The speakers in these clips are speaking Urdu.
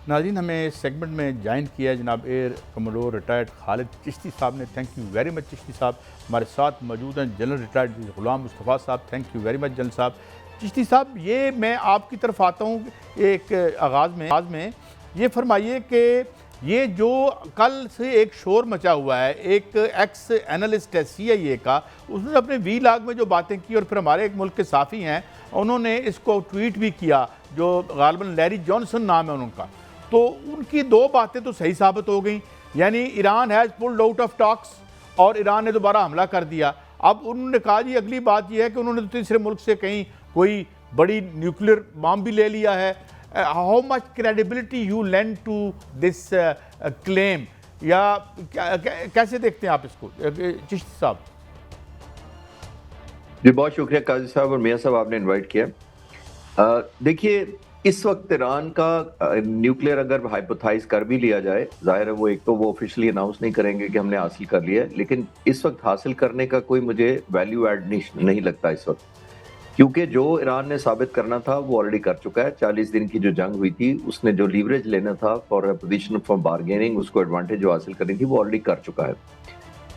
ناظرین، ہمیں سیگمنٹ میں جوائن کیا ہے جناب ایئر کموڈور ریٹائرڈ خالد چشتی صاحب نے. Thank you very much Chishti صاحب. ہمارے ساتھ موجود ہیں جنرل ریٹائرڈ غلام مصطفیٰ صاحب. Thank you very much general صاحب. چشتی صاحب، یہ میں آپ کی طرف آتا ہوں. ایک آغاز میں یہ فرمائیے کہ یہ جو کل سے ایک شور مچا ہوا ہے، ایک ایکس اینالسٹ ہے CIA کا، اس نے اپنے وی لاگ میں جو باتیں کی، اور پھر ہمارے ایک ملک کے صحافی ہیں انہوں نے اس کو ٹویٹ بھی کیا، جو غالباً لیری جانسن نام ہے ان کا. تو ان کی دو باتیں تو صحیح ثابت ہو گئیں، یعنی Iran has pulled out of talks اور ایران نے دوبارہ حملہ کر دیا. اب انہوں نے کہا جی اگلی بات یہ ہے کہ انہوں نے تیسرے ملک سے کہیں کوئی بڑی نیوکلیر بام بھی لے لیا ہے. How much credibility you lend to this claim, یا کیسے دیکھتے ہیں آپ اس کو چشتی صاحب؟ جی بہت شکریہ قاضی صاحب اور میاں صاحب، آپ نے انوائٹ کیا. دیکھیے، اس وقت ایران کا نیوکلیر اگر ہائپوتھائز کر بھی لیا جائے، ظاہر ہے وہ ایک تو وہ آفیشلی اناؤنس نہیں کریں گے کہ ہم نے حاصل کر لیا ہے، لیکن اس وقت حاصل کرنے کا کوئی مجھے ویلیو ایڈ نہیں لگتا اس وقت، کیونکہ جو ایران نے ثابت کرنا تھا وہ آلریڈی کر چکا ہے. 40 دن کی جو جنگ ہوئی تھی، اس نے جو لیوریج لینا تھا فار پوزیشن فار بارگیننگ، اس کو ایڈوانٹیج جو حاصل کرنی تھی وہ آلریڈی کر چکا ہے.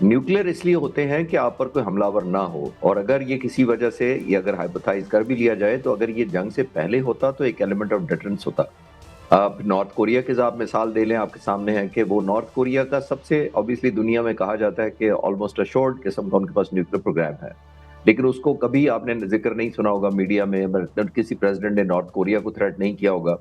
نیوکلیر اس لیے ہوتے ہیں کہ آپ پر کوئی حملہ آور نہ ہو، اور اگر یہ کسی وجہ سے یہ اگر ہائپوتھائز کر بھی لیا جائے تو اگر یہ جنگ سے پہلے ہوتا تو ایک ایلیمنٹ آف ڈیٹرنس ہوتا. آپ نارتھ کوریا کے آپ مثال دے لیں، آپ کے سامنے ہے کہ وہ نارتھ کوریا کا سب سے obviously دنیا میں کہا جاتا ہے کہ آلموسٹ assured قسم کا ان کے پاس نیوکلیر پروگرام ہے، لیکن اس کو کبھی آپ نے ذکر نہیں سنا ہوگا میڈیا میں، کسی پریزیڈنٹ نے نارتھ کوریا کو تھریٹ نہیں کیا ہوگا.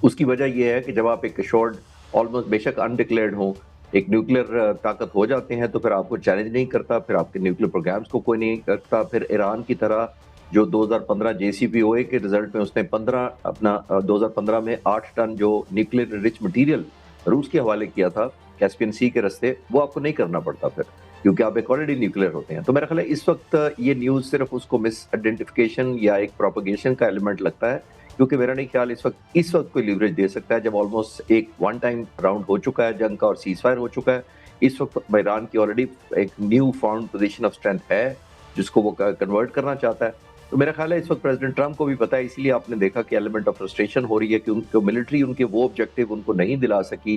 اس کی وجہ یہ ہے کہ جب آپ ایک assured آلموسٹ بے شک انڈکلیئرڈ ہوں ایک نیوکلیر طاقت ہو جاتے ہیں تو پھر آپ کو چیلنج نہیں کرتا، پھر آپ کے نیوکلیر پروگرامز کو کوئی نہیں کرتا. پھر ایران کی طرح جو 2015 JCPOA کے رزلٹ میں اس نے 2015 میں 8 ٹن جو نیوکلیر رچ مٹیریل روس کے حوالے کیا تھا کیسپین سی کے رستے، وہ آپ کو نہیں کرنا پڑتا پھر، کیونکہ آپ ایک آلریڈی نیوکلیر ہوتے ہیں. تو میرا خیال ہے اس وقت یہ نیوز صرف اس کو مس آئیڈینٹیفیکیشن یا ایک پروپیگیشن کا ایلیمنٹ لگتا ہے، کیونکہ میرا نہیں خیال اس وقت کوئی لیوریج دے سکتا ہے جب آلموسٹ ایک ون ٹائم راؤنڈ ہو چکا ہے جنگ کا اور سیز فائر ہو چکا ہے. اس وقت ایران کی آلریڈی ایک new found position of strength ہے جس کو وہ کنورٹ کرنا چاہتا ہے. تو میرا خیال ہے اس وقت پریزیڈنٹ ٹرمپ کو بھی پتا ہے، اسی لیے آپ نے دیکھا کہ ایلیمنٹ آف فرسٹریشن ہو رہی ہے کہ ان کو ملٹری ان کے وہ آبجیکٹیو ان کو نہیں دلا سکی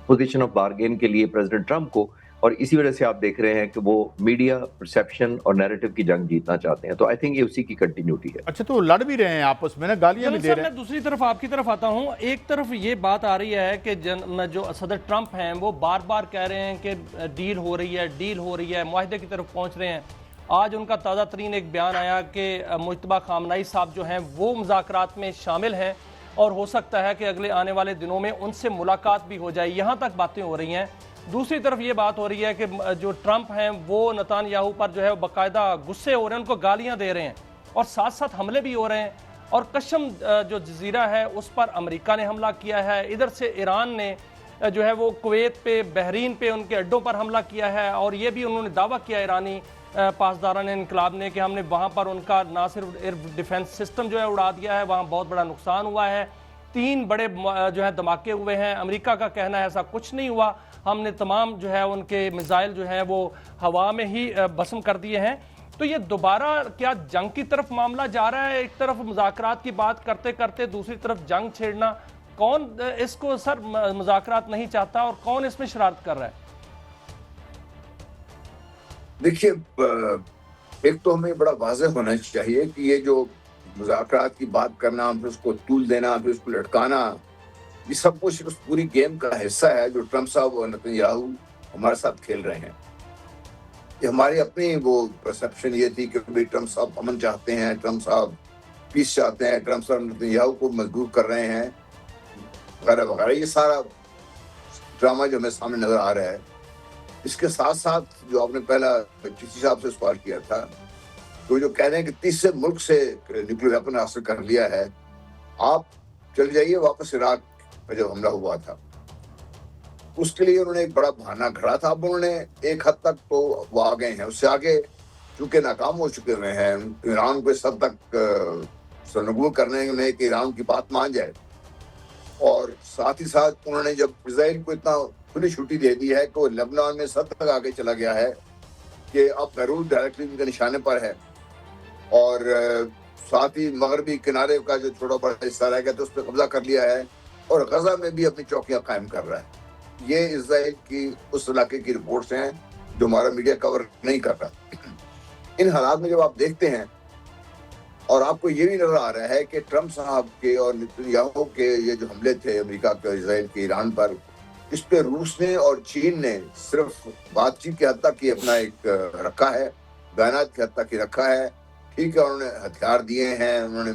پوزیشن آف بارگین کے لیے پریزیڈنٹ ٹرمپ کو، اور اسی وجہ سے آپ دیکھ رہے ہیں کہ وہ میڈیا پرسیپشن اور نیریٹو کی جنگ جیتنا چاہتے ہیں. تو آئی تھنک یہ اسی کی کنٹینیوٹی ہے. اچھا، تو لڑ بھی رہے ہیں آپس میں نا، گالیاں بھی دے رہے ہیں. میں دوسری طرف آپ کی طرف آتا ہوں. ایک طرف یہ بات آ رہی ہے کہ جو صدر ٹرمپ ہیں وہ بار بار کہہ رہے ہیں کہ ڈیل ہو رہی ہے، معاہدے کی طرف پہنچ رہے ہیں. آج ان کا تازہ ترین ایک بیان آیا کہ مجتبیٰ خامنہئی صاحب جو ہیں وہ مذاکرات میں شامل ہیں، اور ہو سکتا ہے کہ اگلے آنے والے دنوں میں ان سے ملاقات بھی ہو جائے. یہاں تک باتیں ہو رہی ہیں. دوسری طرف یہ بات ہو رہی ہے کہ جو ٹرمپ ہیں وہ نتان یاہو پر جو ہے باقاعدہ غصے ہو رہے ہیں، ان کو گالیاں دے رہے ہیں، اور ساتھ ساتھ حملے بھی ہو رہے ہیں. اور کشم جو جزیرہ ہے اس پر امریکہ نے حملہ کیا ہے، ادھر سے ایران نے جو ہے وہ کویت پہ، بحرین پہ، ان کے اڈوں پر حملہ کیا ہے. اور یہ بھی انہوں نے دعویٰ کیا ایرانی پاسداران انقلاب نے کہ ہم نے وہاں پر ان کا نہ صرف ایئر ڈیفنس سسٹم جو ہے اڑا دیا ہے، وہاں بہت بڑا نقصان ہوا ہے. 3 بڑے جو ہے دھماکے ہوئے ہیں. امریکہ کا کہنا ہے ایسا کچھ نہیں ہوا، ہم نے تمام جو ہے ان کے میزائل جو ہیں وہ ہوا میں ہی بسم کر دیے ہیں. تو یہ دوبارہ کیا جنگ کی طرف معاملہ جا رہا ہے؟ ایک طرف مذاکرات کی بات کرتے کرتے دوسری طرف جنگ چھیڑنا. کون اس کو سر مذاکرات نہیں چاہتا اور کون اس میں شرارت کر رہا ہے؟ دیکھیے، ایک تو ہمیں بڑا واضح ہونا چاہیے کہ یہ جو مذاکرات کی بات کرنا، پھر اس کو طول دینا، پھر اس کو لٹکانا، یہ سب کچھ اس پوری گیم کا حصہ ہے جو ٹرمپ صاحب اور نتن یاہو ہمارے ساتھ کھیل رہے ہیں. یہ ہماری اپنی وہ پرسپشن یہ تھی کہ ٹرمپ صاحب امن چاہتے ہیں، ٹرمپ صاحب پیس چاہتے ہیں، ٹرمپ صاحب نتن یاہو کو مجبور کر رہے ہیں، وغیرہ وغیرہ. یہ سارا ڈرامہ جو ہمیں سامنے نظر آ رہا ہے. اس کے ساتھ ساتھ جو آپ نے پہلا چشتی صاحب سے سوال کیا تھا، تو جو کہہ رہے ہیں کہ تیسرے ملک سے نیوکلیر ویپن حاصل کر لیا ہے، آپ چل جائیے واپس عراق میں جب حملہ ہوا تھا، اس کے لیے انہوں نے ایک بڑا بہانہ گھڑا تھا. اب انہوں نے ایک حد تک تو وہ آ گئے ہیں، اس سے آگے چونکہ ناکام ہو چکے ہوئے ہیں. ایران کو اس حد تک سرنگو کرنے میں کہ ایران کی بات مان جائے، اور ساتھ ہی ساتھ انہوں نے جب اسرائیل کو اتنا کھلی چھٹی دے دی ہے کہ وہ لبنان میں سب تک آگے چلا گیا ہے کہ اب بیروت ڈائریکٹلی ان کے نشانے پر ہے، اور ساتھ ہی مغربی کنارے کا جو چھوٹا بڑا حصہ رہ گیا تو اس پہ قبضہ کر لیا ہے. اور غزہ میں بھی اپنی چوکیاں قائم کر رہا ہے. یہ اسرائیل کی اس علاقے کی رپورٹس ہیں جو ہمارا میڈیا کور نہیں کر رہا. ان حالات میں جب آپ دیکھتے ہیں اور آپ کو یہ بھی نظر آ رہا ہے کہ ٹرمپ صاحب کے اور نیتنیاہو کے یہ جو حملے تھے امریکہ کے اسرائیل کے ایران پر, اس پہ روس نے اور چین نے صرف بات چیت کی حد تک ہی اپنا ایک رکھا ہے, بیانات کی حد تک ہی رکھا ہے. ٹھیک ہے, انہوں نے ہتھیار دیے ہیں, انہوں نے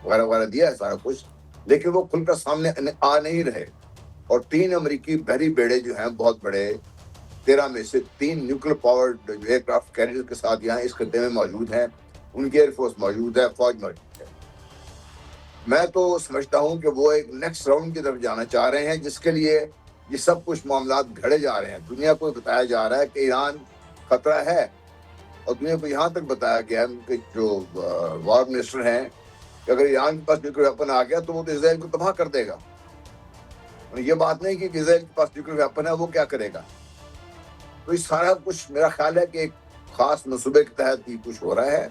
وغیرہ وغیرہ دیا ہے سارا کچھ, لیکن وہ کھل کر سامنے آ نہیں رہے. اور 3 امریکی بحری بیڑے جو ہیں بہت بڑے, 13 میں سے 3 nuclear powered aircraft carrier کے ساتھ یہاں اس خطے میں موجود ہیں. ان کی ایئر فورس موجود ہے, فوج موجود ہے. میں تو سمجھتا ہوں کہ وہ ایک نیکسٹ راؤنڈ کی طرف جانا چاہ رہے ہیں, جس کے لیے یہ سب کچھ معاملات گھڑے جا رہے ہیں. دنیا کو بتایا جا رہا ہے کہ ایران خطرہ ہے, اور دنیا کو یہاں تک بتایا گیا ہے ان کے جو وار منسٹر ہیں کہ اگر ایران کے پاس نیوکلیر ویپن آ گیا تو وہ تو اسرائیل کو تباہ کر دے گا. یہ بات نہیں کہ اسرائیل کے پاس نیوکلیر ویپن ہے وہ کیا کرے گا. تو یہ سارا کچھ میرا خیال ہے کہ ایک خاص منصوبے کے تحت یہ کچھ ہو رہا ہے,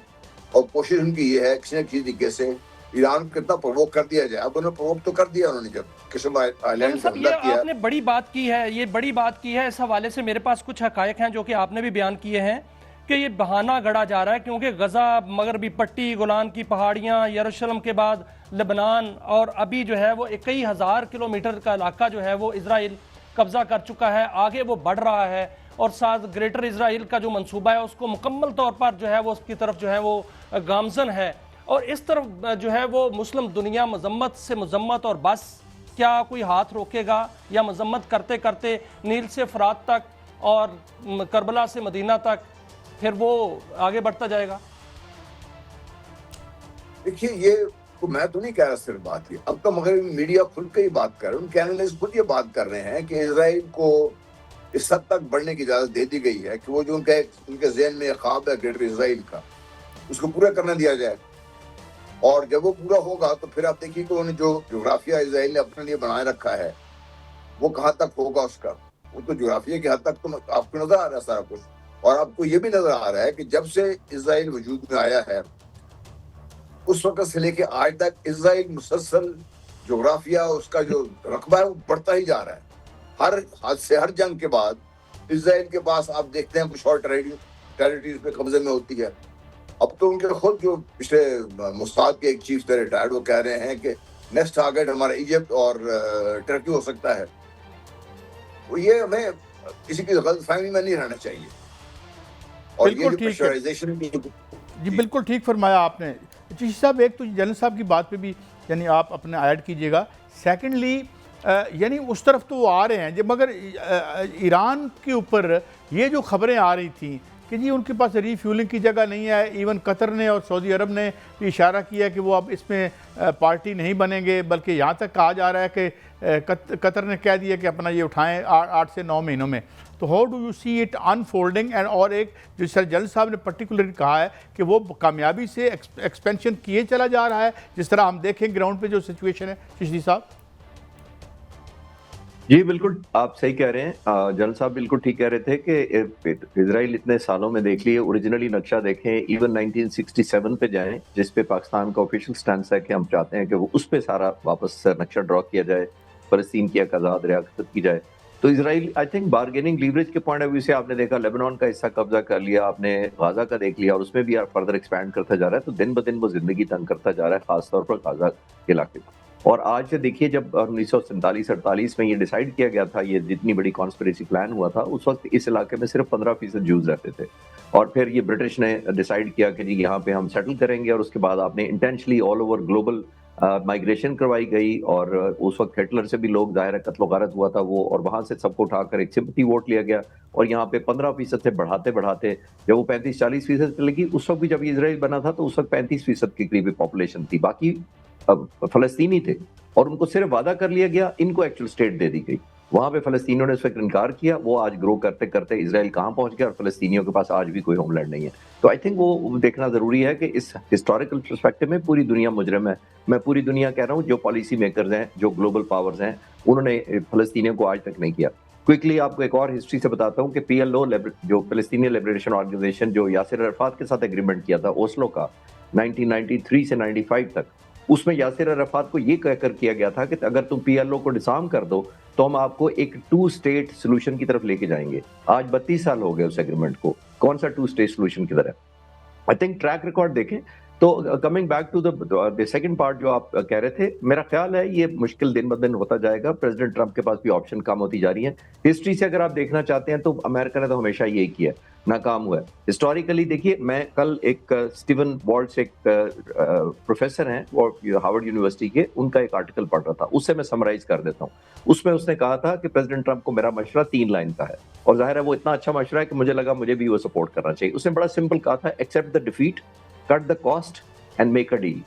اور کوشش ان کی یہ ہے کسی نہ کسی طریقے سے ایران کو کتنا پرووک کر دیا جائے. اب انہوں نے پرووک تو کر دیا, انہوں نے جب کشم آئلینڈ پر حملہ کیا. آپ نے بڑی بات کی ہے, یہ بڑی بات کی ہے. اس حوالے سے میرے پاس کچھ حقائق ہیں جو کہ آپ نے بھی بیان کیے ہیں کہ یہ بہانہ گڑا جا رہا ہے, کیونکہ غزہ, مغربی پٹی, گولان کی پہاڑیاں, یروشلم کے بعد لبنان, اور ابھی جو ہے وہ کئی ہزار کلومیٹر کا علاقہ جو ہے وہ اسرائیل قبضہ کر چکا ہے. آگے وہ بڑھ رہا ہے, اور ساتھ گریٹر اسرائیل کا جو منصوبہ ہے اس کو مکمل طور پر جو ہے وہ اس کی طرف جو ہے وہ گامزن ہے. اور اس طرف جو ہے وہ مسلم دنیا مذمت سے مذمت, اور بس کیا کوئی ہاتھ روکے گا, یا مذمت کرتے کرتے نیل سے فرات تک اور کربلا سے مدینہ تک پھر وہ آگے بڑھتا جائے گا. دیکھیے, یہ میں تو نہیں کہہ رہا صرف بات, یہ اب تو مغربی میڈیا کھل کے ہی بات کر رہے ہیں, ان کے اینالسٹ خود یہ بات کر رہے ہیں کہ اسرائیل کو اس حد تک بڑھنے کی اجازت دے دی گئی ہے کہ وہ جو ان کے ذہن میں خواب ہے گریٹر اسرائیل کا, اس کو پورا کرنا دیا جائے. اور جب وہ پورا ہوگا تو پھر آپ دیکھیے کہ انہوں نے جو جغرافیہ اسرائیل نے اپنے لیے بنائے رکھا ہے وہ کہاں تک ہوگا اس کا. وہ تو جغرافیہ کی حد تک تو آپ کو نظر آ رہا ہے سارا کچھ. اور آپ کو یہ بھی نظر آ رہا ہے کہ جب سے اسرائیل وجود میں آیا ہے اس وقت سے لے کے آج تک اسرائیل مسلسل جغرافیہ اس کا جو رقبہ ہے وہ بڑھتا ہی جا رہا ہے. ہر حادثے, ہر جنگ کے بعد اسرائیل کے پاس آپ دیکھتے ہیں کچھ اور ٹیریٹریز پہ قبضے میں ہوتی ہے. اب تو ان کے خود جو پچھلے موساد کے ایک چیف تھے ریٹائرڈ, وہ کہہ رہے ہیں کہ نیکسٹ ٹارگیٹ ہمارا ایجپٹ اور ٹرکی ہو سکتا ہے. وہ یہ ہمیں کسی کی غلط فہمی میں نہیں رہنا چاہیے. اور یہ جو پریشرائزیشن جی بالکل ٹھیک فرمایا آپ نے. چشتی صاحب, ایک تو جنرل صاحب کی بات پہ بھی یعنی آپ اپنا ایڈ کیجئے گا. سیکنڈلی یعنی اس طرف تو وہ آ رہے ہیں, مگر ایران کے اوپر یہ جو خبریں آ رہی تھیں کہ جی ان کے پاس ری فیولنگ کی جگہ نہیں ہے, ایون قطر نے اور سعودی عرب نے بھی اشارہ کیا کہ وہ اب اس میں پارٹی نہیں بنیں گے, بلکہ یہاں تک کہا جا رہا ہے کہ قطر نے کہہ دیا کہ اپنا یہ اٹھائیں 8 سے 9 مہینوں میں. تو how do you see it unfolding. And اور ایک جو سر جنرل صاحب نے پرٹیکولرلی کہا ہے کہ وہ کامیابی سے ایکسپینشن کیے چلا جا رہا ہے, جس طرح ہم دیکھیں گراؤنڈ پہ جو سچویشن ہے. چشتی صاحب. جی بالکل آپ صحیح کہہ رہے ہیں, جنرل صاحب بالکل ٹھیک کہہ رہے تھے کہ اسرائیل اتنے سالوں میں دیکھ لیے, اوریجنلی نقشہ دیکھیں, ایون 1967 پہ جائیں جس پہ پاکستان کا آفیشیل سٹینس ہے کہ ہم چاہتے ہیں کہ وہ اس پہ سارا واپس نقشہ ڈرا کیا جائے, فلسطین کی ایک آزاد ریاست کی جائے. تو اسرائیل آئی تھنک بارگیننگ لیوریج کے پوائنٹ آف ویو سے آپ نے دیکھا لیبنان کا حصہ قبضہ کر لیا, آپ نے غازہ کا دیکھ لیا, اور اس میں بھی فردر ایکسپینڈ کرتا جا رہا ہے. تو دن بدن وہ زندگی تنگ کرتا جا رہا ہے, خاص طور پر غازہ کے علاقے میں. اور آج سے دیکھیے جب 1947-48 میں یہ ڈیسائیڈ کیا گیا تھا, یہ جتنی بڑی کانسپریسی پلان ہوا تھا, اس وقت اس علاقے میں صرف 15% جوز رہتے تھے. اور پھر یہ برٹش نے ڈیسائیڈ کیا کہ جی یہاں پہ ہم سیٹل کریں گے, اور اس کے بعد آپ نے انٹینشلی آل اوور گلوبل مائگریشن کروائی گئی. اور اس وقت ہٹلر سے بھی لوگ ظاہر قتل و غارت ہوا تھا وہ, اور وہاں سے سب کو اٹھا کر ایک سمپتی ووٹ لیا گیا, اور یہاں پہ 15% سے بڑھاتے بڑھاتے جب وہ 35-40% پہ لگی, اس وقت بھی جب اسرائیل بنا تھا تو اس وقت 35% کے قریب پاپولیشن تھی, باقی فلسطینی تھے. اور ان کو صرف وعدہ کر لیا گیا, ان کو ایکچوئل اسٹیٹ دے دی گئی. وہاں پہ فلسطینیوں نے اس وقت انکار کیا, وہ آج گرو کرتے کرتے اسرائیل کہاں پہنچ گیا, اور فلسطینیوں کے پاس آج بھی کوئی ہوم لینڈ نہیں ہے. تو آئی تھنک وہ دیکھنا ضروری ہے کہ اس ہسٹوریکل پرسپیکٹو میں پوری دنیا مجرم ہے. میں پوری دنیا کہہ رہا ہوں, جو پالیسی میکرز ہیں, جو گلوبل پاورز ہیں, انہوں نے فلسطینیوں کو آج تک نہیں کیا. کوئکلی آپ کو ایک اور ہسٹری سے بتاتا ہوں کہ PLO جو فلسطینی لبریشن آرگنائزیشن, جو یاسر عرفات کے ساتھ ایگریمنٹ کیا تھا اوسلو کا 1993 سے 95 تک, اس میں یاسر عرفات کو یہ کہہ کر کیا گیا تھا کہ اگر تم پی ایل او کو ڈسارم کر دو تو ہم آپ کو ایک 2 اسٹیٹ سولوشن کی طرف لے کے جائیں گے. آج 32 سال ہو گئے اس ایگریمنٹ کو, کون سا 2 اسٹیٹ سولوشن کی طرف؟ آئی تھنک ٹریک ریکارڈ دیکھیں. تو coming back to the second part جو آپ کہہ رہے تھے, میرا خیال ہے یہ مشکل دن بدن ہوتا جائے گا. پریزیڈنٹ ٹرمپ کے پاس بھی آپشن کم ہوتی جا رہی ہیں. ہسٹری سے اگر آپ دیکھنا چاہتے ہیں تو امریکہ نے تو ہمیشہ یہی کیا, ناکام ہوا ہے. ہسٹوریکلی دیکھیے, میں کل ایک اسٹیون والٹس ایک پروفیسر ہیں ہارورڈ یونیورسٹی کے, ان کا ایک آرٹیکل پڑھ رہا تھا, اس سے میں سمرائز کر دیتا ہوں. اس میں اس نے کہا تھا کہ پریزیڈنٹ ٹرمپ کو میرا مشورہ 3 لائن کا ہے, اور ظاہر ہے وہ اتنا اچھا مشورہ ہے کہ مجھے لگا مجھے بھی وہ سپورٹ کرنا چاہیے. اس نے بڑا سمپل کہا تھا, accept the defeat, cut the cost and make a deal.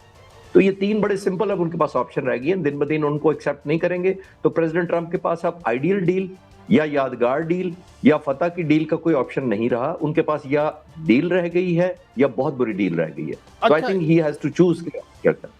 تو یہ 3 بڑے سمپل اب ان کے پاس آپشن رہ گئی ہیں. دن بدن ان کو ایکسیپٹ نہیں کریں گے تو پریزیڈنٹ ٹرمپ کے پاس اب آئیڈیل ڈیل یا یادگار ڈیل یا فتح کی ڈیل کا کوئی آپشن نہیں رہا. ان کے پاس یا ڈیل رہ گئی ہے یا بہت بری ڈیل رہ گئی ہے. تو I think he has to choose کیا کریں.